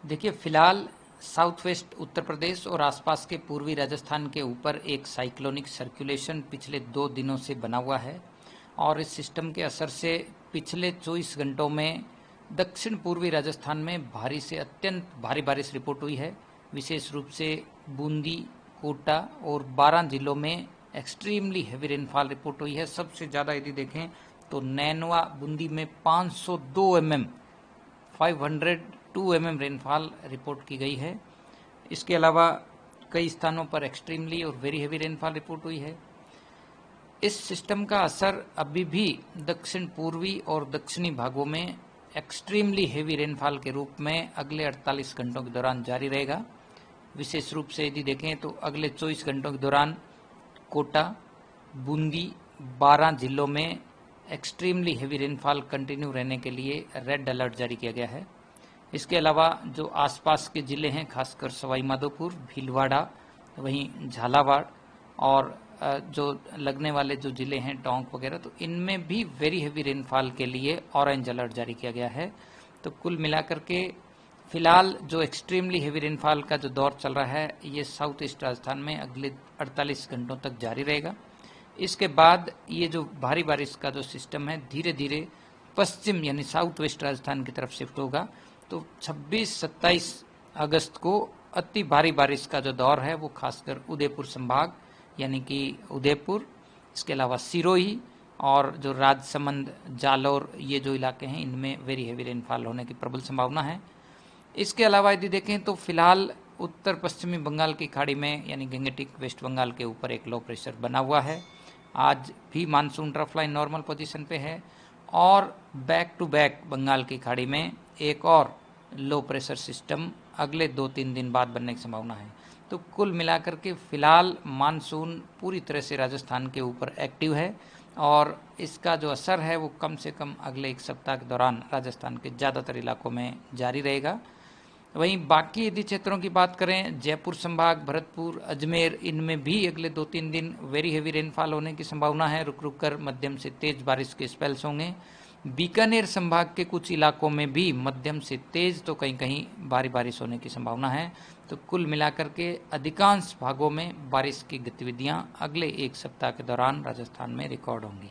देखिए, फिलहाल south west Uttar Pradesh और आसपास के पूर्वी राजस्थान के ऊपर एक साइक्लोनिक सर्कुलेशन पिछले 2 दिनों से बना हुआ है और इस सिस्टम के असर से पिछले 24 घंटों में दक्षिण पूर्वी राजस्थान में भारी से अत्यंत भारी बारिश रिपोर्ट हुई है। विशेष रूप से बूंदी, कोटा और 12 जिलों में एक्सट्रीमली हेवी रेनफॉल रिपोर्ट हुई है। सबसे ज़्यादा यदि देखें तो नैनवा बूंदी में 502 mm 502 mm रेनफॉल रिपोर्ट की गई है। इसके अलावा कई स्थानों पर एक्सट्रीमली और वेरी हेवी रेनफॉल रिपोर्ट हुई है। इस सिस्टम का असर अभी भी दक्षिण पूर्वी और दक्षिणी भागों में एक्सट्रीमली हेवी रेनफॉल के रूप में अगले 48 घंटों के दौरान जारी रहेगा। विशेष रूप से यदि देखें तो अगले 24 घंटों के दौरान कोटा, बूंदी, 12 जिलों में एक्सट्रीमली हेवी रेनफॉल कंटिन्यू रहने के लिए रेड अलर्ट जारी किया गया है। इसके अलावा जो आसपास के ज़िले हैं, खासकर सवाई माधोपुर, भीलवाड़ा, वहीं झालावाड़ और जो लगने वाले जो ज़िले हैं टोंक वगैरह, तो इनमें भी वेरी हेवी रेनफॉल के लिए ऑरेंज अलर्ट जारी किया गया है। तो कुल मिलाकर के फिलहाल जो एक्सट्रीमली हेवी रेनफॉल का जो दौर चल रहा है ये साउथ ईस्ट राजस्थान में अगले 48 घंटों तक जारी रहेगा। इसके बाद ये जो भारी बारिश का जो सिस्टम है धीरे धीरे पश्चिम यानी साउथ वेस्ट राजस्थान की तरफ शिफ्ट होगा। तो 26-27 अगस्त को अति भारी बारिश का जो दौर है वो खासकर उदयपुर संभाग यानी कि उदयपुर, इसके अलावा सिरोही और जो राजसमंद, जालौर, ये जो इलाके हैं इनमें वेरी हेवी रेनफॉल होने की प्रबल संभावना है। इसके अलावा यदि देखें तो फिलहाल उत्तर पश्चिमी बंगाल की खाड़ी में यानी गंगेटिक वेस्ट बंगाल के ऊपर एक लो प्रेशर बना हुआ है। आज भी monsoon trough line normal position पे है और बैक टू बैक बंगाल की खाड़ी में एक और लो प्रेशर सिस्टम अगले 2-3 दिन बाद बनने की संभावना है। तो कुल मिलाकर के फिलहाल मानसून पूरी तरह से राजस्थान के ऊपर एक्टिव है और इसका जो असर है वो कम से कम अगले 1 सप्ताह के दौरान राजस्थान के ज़्यादातर इलाकों में जारी रहेगा। वहीं बाकी यदि क्षेत्रों की बात करें, जयपुर संभाग, भरतपुर, अजमेर, इनमें भी अगले 2-3 दिन वेरी हेवी रेनफॉल होने की संभावना है। रुक रुक कर मध्यम से तेज बारिश के स्पेल्स होंगे। बीकानेर संभाग के कुछ इलाकों में भी मध्यम से तेज तो कहीं कहीं भारी बारिश होने की संभावना है। तो कुल मिलाकर के अधिकांश भागों में बारिश की गतिविधियां अगले 1 सप्ताह के दौरान राजस्थान में रिकॉर्ड होंगी।